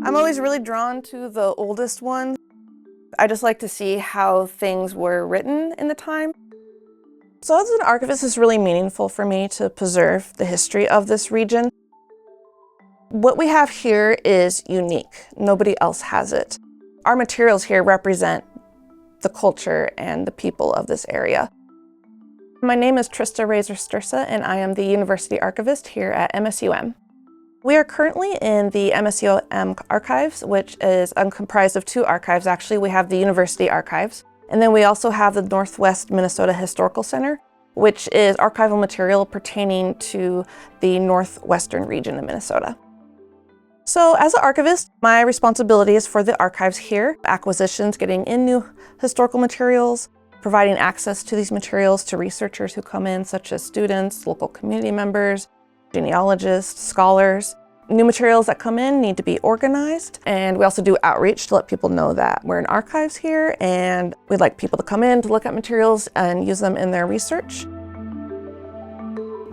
I'm always really drawn to the oldest ones. I just like to see how things were written in the time. So as an archivist, it's really meaningful for me to preserve the history of this region. What we have here is unique. Nobody else has it. Our materials here represent the culture and the people of this area. My name is Trista Razor-Stursa, and I am the University Archivist here at MSUM. We are currently in the MSUM archives, which is comprised of two archives actually. We have the University Archives, and then we also have the Northwest Minnesota Historical Center, which is archival material pertaining to the northwestern region of Minnesota. So as an archivist, my responsibility is for the archives here, acquisitions, getting in new historical materials, providing access to these materials to researchers who come in, such as students, local community members, genealogists, scholars. New materials that come in need to be organized, and we also do outreach to let people know that we're in archives here and we'd like people to come in to look at materials and use them in their research.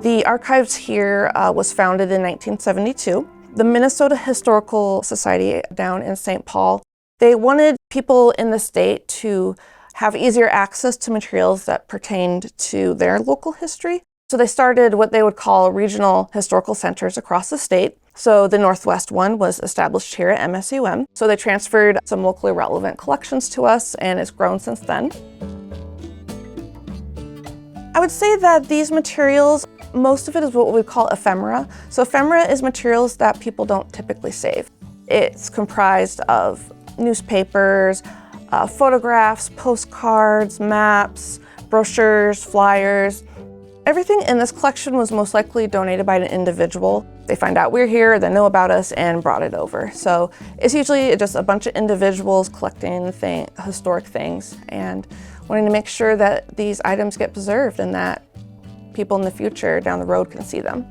The archives here was founded in 1972. The Minnesota Historical Society down in St. Paul, they wanted people in the state to have easier access to materials that pertained to their local history. So they started what they would call regional historical centers across the state. So the Northwest one was established here at MSUM. So they transferred some locally relevant collections to us, and it's grown since then. I would say that these materials, most of it is what we call ephemera. So ephemera is materials that people don't typically save. It's comprised of newspapers, photographs, postcards, maps, brochures, flyers. Everything in this collection was most likely donated by an individual. They find out we're here, they know about us, and brought it over. So it's usually just a bunch of individuals collecting historic things and wanting to make sure that these items get preserved and that people in the future down the road can see them.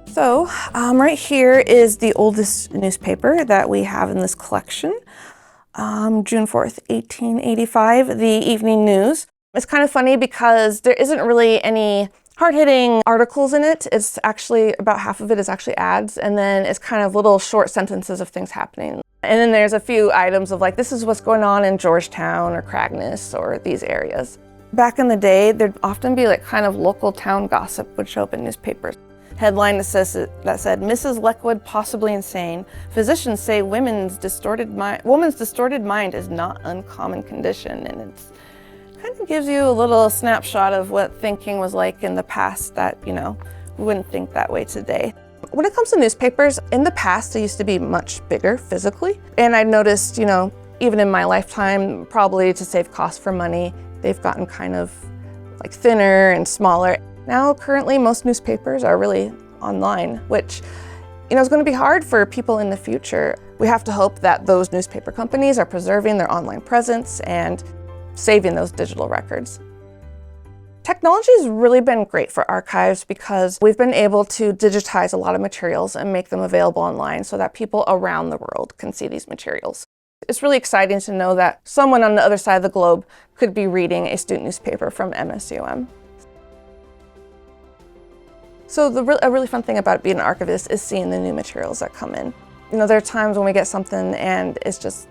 So right here is the oldest newspaper that we have in this collection. June 4th, 1885, the Evening News. It's kind of funny because there isn't really any hard-hitting articles in it. It's actually, about half of it is actually ads, and then it's kind of little short sentences of things happening. And then there's a few items of like, this is what's going on in Georgetown or Cragness or these areas. Back in the day, there'd often be like kind of local town gossip would show up in newspapers. Headline that said, Mrs. Leckwood possibly insane. Physicians say woman's distorted mind is not uncommon condition, and it's kind of gives you a little snapshot of what thinking was like in the past that, we wouldn't think that way today. When it comes to newspapers, in the past, they used to be much bigger physically. And I noticed, even in my lifetime, probably to save costs for money, they've gotten kind of like thinner and smaller. Now, currently, most newspapers are really online, which, is going to be hard for people in the future. We have to hope that those newspaper companies are preserving their online presence and saving those digital records. Technology has really been great for archives because we've been able to digitize a lot of materials and make them available online so that people around the world can see these materials. It's really exciting to know that someone on the other side of the globe could be reading a student newspaper from MSUM. So a really fun thing about being an archivist is seeing the new materials that come in. There are times when we get something and it's just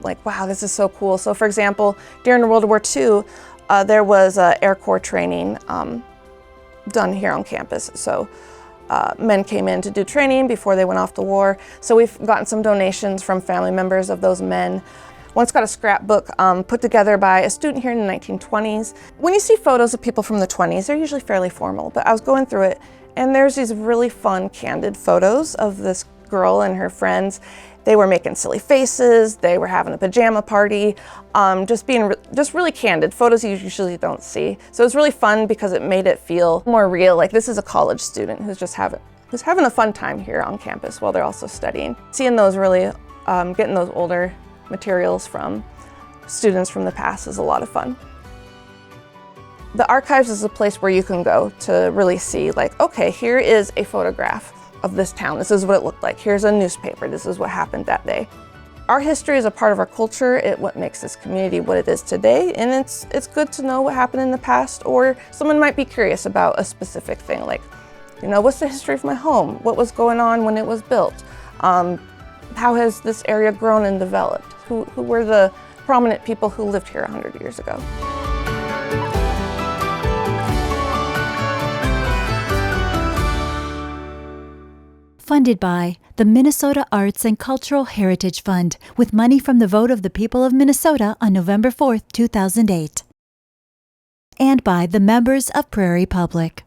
like, wow, this is so cool. So for example, during World War II, there was Air Corps training done here on campus. So men came in to do training before they went off to war. So we've gotten some donations from family members of those men. Once got a scrapbook put together by a student here in the 1920s. When you see photos of people from the 20s, they're usually fairly formal, but I was going through it and there's these really fun, candid photos of this girl and her friends. They were making silly faces, they were having a pajama party, just really candid, photos you usually don't see. So it was really fun because it made it feel more real, like this is a college student who's having a fun time here on campus while they're also studying. Seeing those really, getting those older materials from students from the past is a lot of fun. The archives is a place where you can go to really see like, okay, here is a photograph of this town. This is what it looked like. Here's a newspaper. This is what happened that day. Our history is a part of our culture. What makes this community what it is today. And it's good to know what happened in the past, or someone might be curious about a specific thing like, what's the history of my home? What was going on when it was built? How has this area grown and developed? Who were the prominent people who lived here 100 years ago? Funded by the Minnesota Arts and Cultural Heritage Fund, with money from the vote of the people of Minnesota on November 4, 2008. And by the members of Prairie Public.